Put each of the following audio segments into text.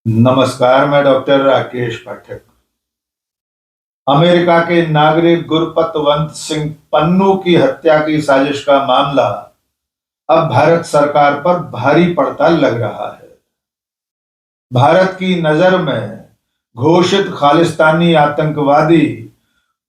नमस्कार, मैं डॉक्टर राकेश पाठक। अमेरिका के नागरिक गुरपतवंत सिंह पन्नू की हत्या की साजिश का मामला अब भारत सरकार पर भारी पड़ता लग रहा है। भारत की नजर में घोषित खालिस्तानी आतंकवादी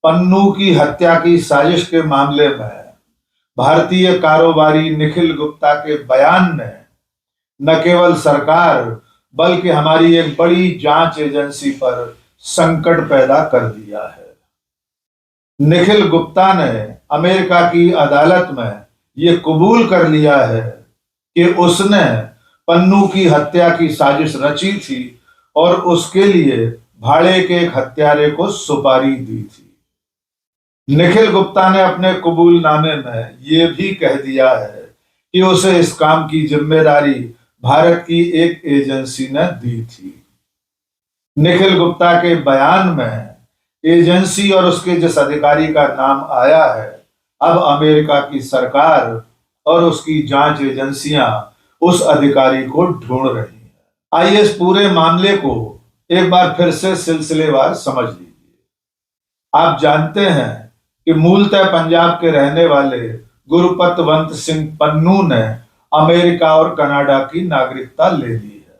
पन्नू की हत्या की साजिश के मामले में भारतीय कारोबारी निखिल गुप्ता के बयान ने न केवल सरकार बल्कि हमारी एक बड़ी जांच एजेंसी पर संकट पैदा कर दिया है। निखिल गुप्ता ने अमेरिका की अदालत में यह कबूल कर लिया है कि उसने पन्नू की हत्या की साजिश रची थी और उसके लिए भाड़े के एक हत्यारे को सुपारी दी थी। निखिल गुप्ता ने अपने कबूलनामे में यह भी कह दिया है कि उसे इस काम की जिम्मेदारी भारत की एक एजेंसी ने दी थी। निखिल गुप्ता के बयान में एजेंसी और उसके जिस अधिकारी का नाम आया है, अब अमेरिका की सरकार और उसकी जांच एजेंसियां उस अधिकारी को ढूंढ रही हैं। आइए इस पूरे मामले को एक बार फिर से सिलसिलेवार समझ लीजिए। आप जानते हैं कि मूलतः पंजाब के रहने वाले गुरपतवंत सिंह पन्नू ने अमेरिका और कनाडा की नागरिकता ले ली है।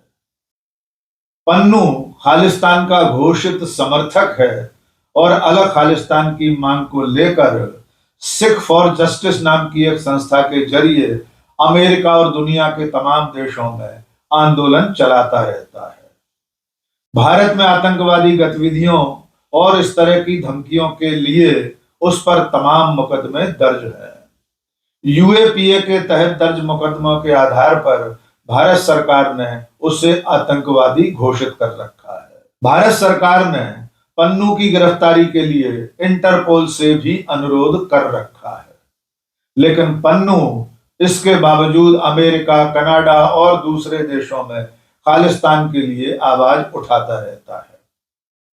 पन्नू खालिस्तान का घोषित समर्थक है और अलग खालिस्तान की मांग को लेकर सिख फॉर जस्टिस नाम की एक संस्था के जरिए अमेरिका और दुनिया के तमाम देशों में आंदोलन चलाता रहता है। भारत में आतंकवादी गतिविधियों और इस तरह की धमकियों के लिए उस पर तमाम मुकदमे दर्ज हैं। यूएपीए के तहत दर्ज मुकदमों के आधार पर भारत सरकार ने उसे आतंकवादी घोषित कर रखा है। भारत सरकार ने पन्नू की गिरफ्तारी के लिए इंटरपोल से भी अनुरोध कर रखा है, लेकिन पन्नू इसके बावजूद अमेरिका, कनाडा और दूसरे देशों में खालिस्तान के लिए आवाज उठाता रहता है।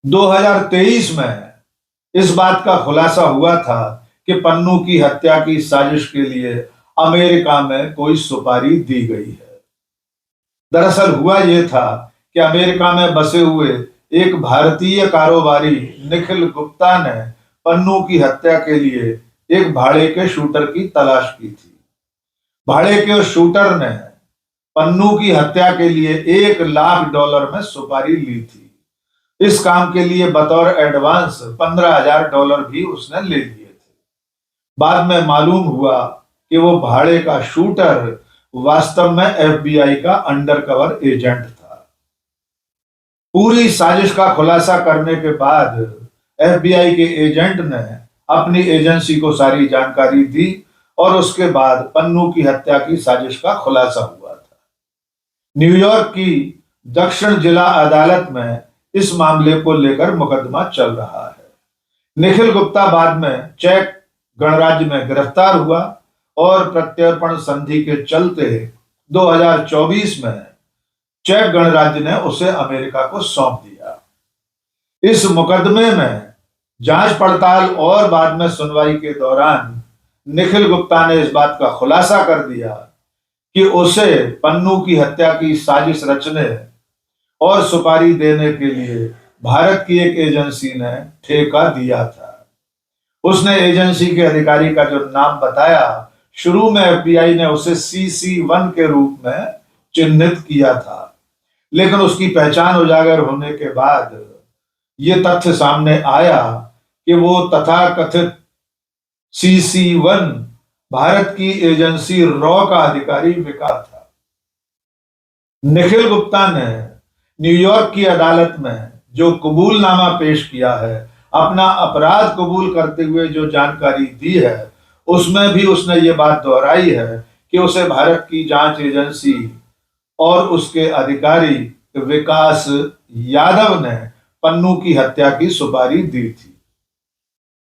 2023 में इस बात का खुलासा हुआ था कि पन्नू की हत्या की साजिश के लिए अमेरिका में कोई सुपारी दी गई है। दरअसल हुआ यह था कि अमेरिका में बसे हुए एक भारतीय कारोबारी निखिल गुप्ता ने पन्नू की हत्या के लिए एक भाड़े के शूटर की तलाश की थी। भाड़े के उस शूटर ने पन्नू की हत्या के लिए $1 लाख में सुपारी ली थी। इस काम के लिए बतौर एडवांस $15,000 भी उसने ले लिए थे। बाद में मालूम हुआ कि वो भाड़े का शूटर वास्तव में एफबीआई का अंडरकवर एजेंट था। पूरी साजिश का खुलासा करने के बाद एफबीआई के एजेंट ने अपनी एजेंसी को सारी जानकारी दी और उसके बाद पन्नू की हत्या की साजिश का खुलासा हुआ था। न्यूयॉर्क की दक्षिण जिला अदालत में इस मामले को लेकर मुकदमा चल रहा है। निखिल गुप्ता बाद में चेक गणराज्य में गिरफ्तार हुआ और प्रत्यर्पण संधि के चलते 2024 में चेक गणराज्य ने उसे अमेरिका को सौंप दिया। इस मुकदमे में जांच पड़ताल और बाद में सुनवाई के दौरान निखिल गुप्ता ने इस बात का खुलासा कर दिया कि उसे पन्नू की हत्या की साजिश रचने और सुपारी देने के लिए भारत की एक एजेंसी ने ठेका दिया था। उसने एजेंसी के अधिकारी का जो नाम बताया, शुरू में एफबीआई ने उसे CC1 के रूप में चिन्हित किया था, लेकिन उसकी पहचान उजागर होने के बाद यह तथ्य सामने आया कि वो तथाकथित CC1 भारत की एजेंसी रॉ का अधिकारी विकास था। निखिल गुप्ता ने न्यूयॉर्क की अदालत में जो कबूलनामा पेश किया है, अपना अपराध कबूल करते हुए जो जानकारी दी है, उसमें भी उसने ये बात दोहराई है कि उसे भारत की जांच एजेंसी और उसके अधिकारी विकास यादव ने पन्नू की हत्या की सुपारी दी थी।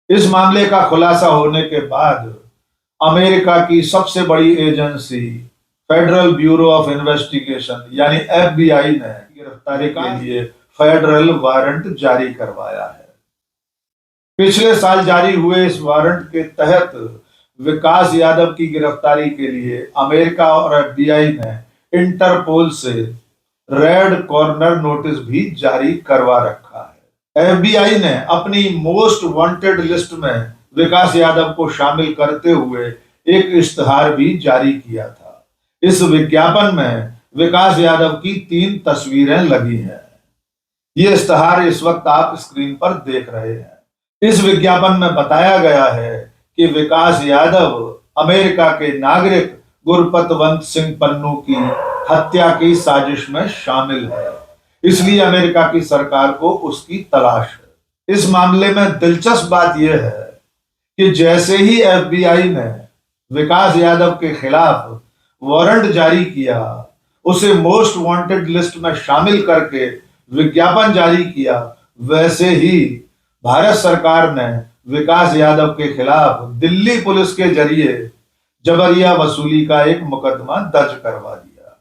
इस मामले का खुलासा होने के बाद अमेरिका की सबसे बड़ी agency federal bureau of investigation यानी एफबीआई ने गिरफ्तारी के लिए फेडरल वारंट जारी करवाया है। पिछले साल जारी हुए इस वारंट के तहत विकास यादव की गिरफ्तारी के लिए अमेरिका और एफबीआई ने इंटरपोल से रेड कॉर्नर नोटिस भी जारी करवा रखा है। एफबीआई ने अपनी मोस्ट वांटेड लिस्ट में विकास यादव को शामिल करते हुए एक इश्तिहार भी जारी किया था। इस विज्ञापन में विकास यादव की 3 तस्वीरें लगी हैं। ये इश्तिहार इस वक्त आप स्क्रीन पर देख रहे हैं। इस विज्ञापन में बताया गया है कि विकास यादव अमेरिका के नागरिक गुरपतवंत सिंह पन्नू की हत्या की साजिश में शामिल है, इसलिए अमेरिका की सरकार को उसकी तलाश है। इस मामले में दिलचस्प बात यह है कि जैसे ही एफबीआई ने विकास यादव के खिलाफ वारंट जारी किया, उसे मोस्ट वांटेड लिस्ट में शामिल करके विज्ञापन जारी किया, वैसे ही भारत सरकार ने विकास यादव के खिलाफ दिल्ली पुलिस के जरिए जबरिया वसूली का एक मुकदमा दर्ज करवा दिया।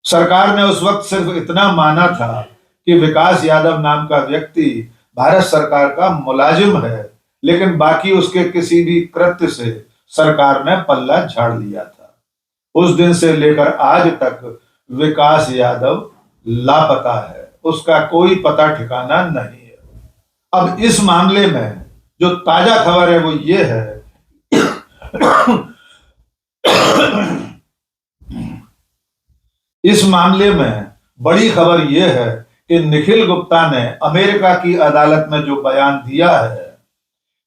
सरकार ने उस वक्त सिर्फ इतना माना था कि विकास यादव नाम का व्यक्ति भारत सरकार का मुलाजिम है, लेकिन बाकी उसके किसी भी कृत्य से सरकार ने पल्ला झाड़ लिया था। उस दिन से लेकर आज तक विकास यादव लापता है, उसका कोई पता ठिकाना नहीं है। अब इस मामले में जो ताजा खबर है वो ये है इस मामले में बड़ी खबर यह है कि निखिल गुप्ता ने अमेरिका की अदालत में जो बयान दिया है,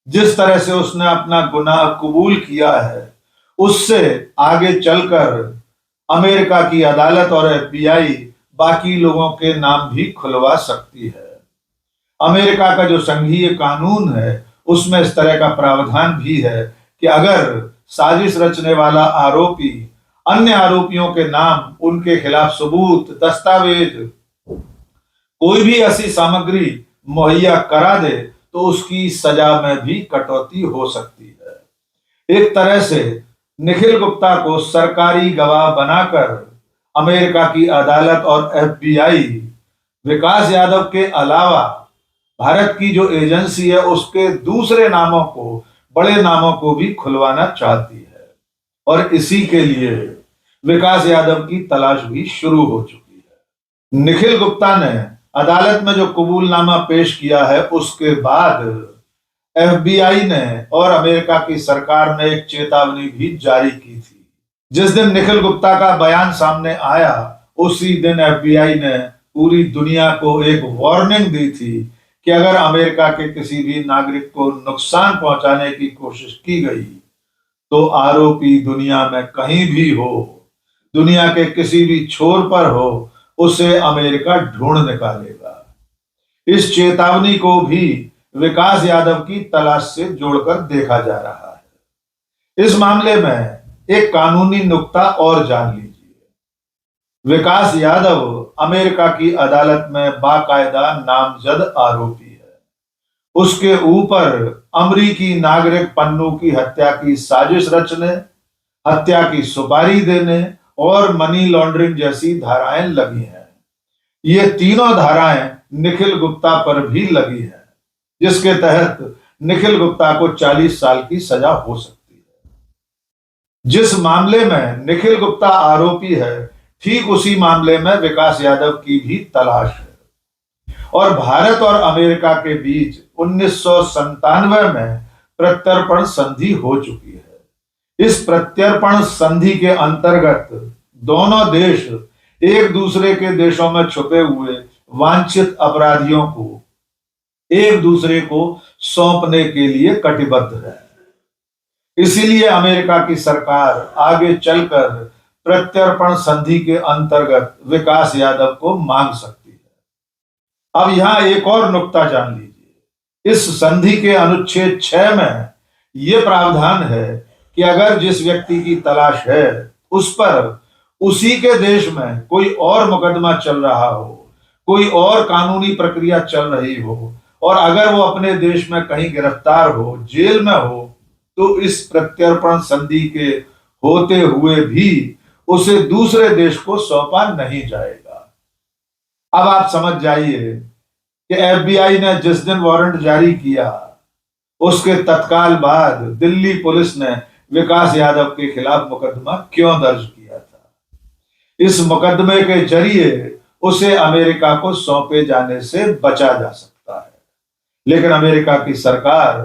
जिस तरह से उसने अपना गुनाह कबूल किया है, उससे आगे चलकर अमेरिका की अदालत और एफबीआई बाकी लोगों के नाम भी खुलवा सकती है। अमेरिका का जो संघीय कानून है उसमें इस तरह का प्रावधान भी है कि अगर साजिश रचने वाला आरोपी अन्य आरोपियों के नाम, उनके खिलाफ सबूत, दस्तावेज, कोई भी ऐसी सामग्री मुहैया करा दे तो उसकी सजा में भी कटौती हो सकती है। एक तरह से निखिल गुप्ता को सरकारी गवाह बनाकर अमेरिका की अदालत और एफबीआई विकास यादव के अलावा भारत की जो एजेंसी है उसके दूसरे नामों को, बड़े नामों को भी खुलवाना चाहती है, और इसी के लिए विकास यादव की तलाश भी शुरू हो चुकी है। निखिल गुप्ता ने अदालत में जो कबूलनामा पेश किया है उसके बाद एफबीआई ने और अमेरिका की सरकार ने एक चेतावनी भी जारी की थी। जिस दिन निखिल गुप्ता का बयान सामने आया उसी दिन एफबीआई ने पूरी दुनिया को एक वार्निंग दी थी कि अगर अमेरिका के किसी भी नागरिक को नुकसान पहुंचाने की कोशिश की गई तो आरोपी दुनिया में कहीं भी हो, दुनिया के किसी भी छोर पर हो, उसे अमेरिका ढूंढ निकालेगा। इस चेतावनी को भी विकास यादव की तलाश से जोड़कर देखा जा रहा है। इस मामले में एक कानूनी नुक्ता और जान लीजिए। विकास यादव अमेरिका की अदालत में बाकायदा नामजद आरोपी है। उसके ऊपर अमरीकी नागरिक पन्नू की हत्या की साजिश रचने, हत्या की सुपारी देने और मनी लॉन्ड्रिंग जैसी धाराएं लगी हैं। ये तीनों धाराएं निखिल गुप्ता पर भी लगी हैं, जिसके तहत निखिल गुप्ता को 40 साल की सजा हो सकती है। जिस मामले में निखिल गुप्ता आरोपी है, ठीक उसी मामले में विकास यादव की भी तलाश है। और भारत और अमेरिका के बीच 1997 में प्रत्यर्पण संधि हो चुकी है। इस प्रत्यर्पण संधि के अंतर्गत दोनों देश एक दूसरे के देशों में छुपे हुए वांछित अपराधियों को एक दूसरे को सौंपने के लिए कटिबद्ध है। इसीलिए अमेरिका की सरकार आगे चलकर प्रत्यर्पण संधि के अंतर्गत विकास यादव को मांग सकती है। अब यहां एक और नुक्ता जान लीजिए। इस संधि के अनुच्छेद 6 में यह प्रावधान है कि अगर जिस व्यक्ति की तलाश है उस पर उसी के देश में कोई और मुकदमा चल रहा हो, कोई और कानूनी प्रक्रिया चल रही हो, और अगर वो अपने देश में कहीं गिरफ्तार हो, जेल में हो, तो इस प्रत्यर्पण संधि के होते हुए भी उसे दूसरे देश को सौंपा नहीं जाएगा। अब आप समझ जाइए कि एफबीआई ने जिस दिन वारंट जारी किया उसके तत्काल बाद दिल्ली पुलिस ने विकास यादव के खिलाफ मुकदमा क्यों दर्ज किया था। इस मुकदमे के जरिए उसे अमेरिका को सौंपे जाने से बचा जा सकता है। लेकिन अमेरिका की सरकार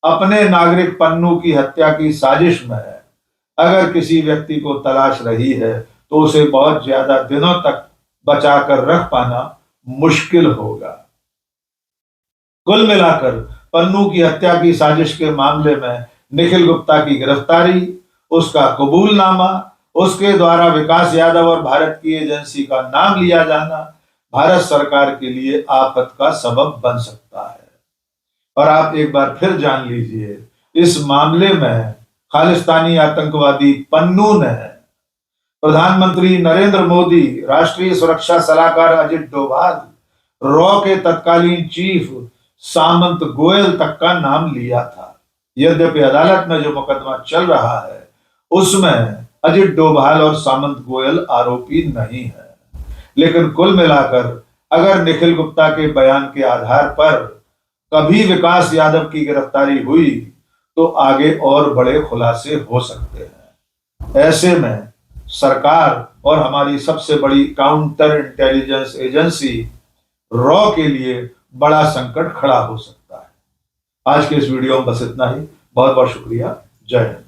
अपने नागरिक पन्नू की हत्या की साजिश में अगर किसी व्यक्ति को तलाश रही है तो उसे बहुत ज्यादा दिनों तक बचा कर रख पाना मुश्किल होगा। कुल मिलाकर पन्नू की हत्या की साजिश के मामले में निखिल गुप्ता की गिरफ्तारी, उसका कबूलनामा, उसके द्वारा विकास यादव और भारत की एजेंसी का नाम लिया जाना भारत सरकार के लिए आफत का सबब बन सकता है। और आप एक बार फिर जान लीजिए, इस मामले में खालिस्तानी आतंकवादी पन्नू ने प्रधानमंत्री नरेंद्र मोदी, राष्ट्रीय सुरक्षा सलाहकार अजित डोभाल, रॉ के तत्कालीन चीफ सामंत गोयल तक का नाम लिया था। यद्यपि अदालत में जो मुकदमा चल रहा है उसमें अजित डोभाल और सामंत गोयल आरोपी नहीं है। लेकिन कुल मिलाकर अगर निखिल गुप्ता के बयान के आधार पर कभी विकास यादव की गिरफ्तारी हुई तो आगे और बड़े खुलासे हो सकते हैं। ऐसे में सरकार और हमारी सबसे बड़ी काउंटर इंटेलिजेंस एजेंसी रॉ के लिए बड़ा संकट खड़ा हो सकता है। आज के इस वीडियो में बस इतना ही। बहुत बहुत शुक्रिया। जय हिंद।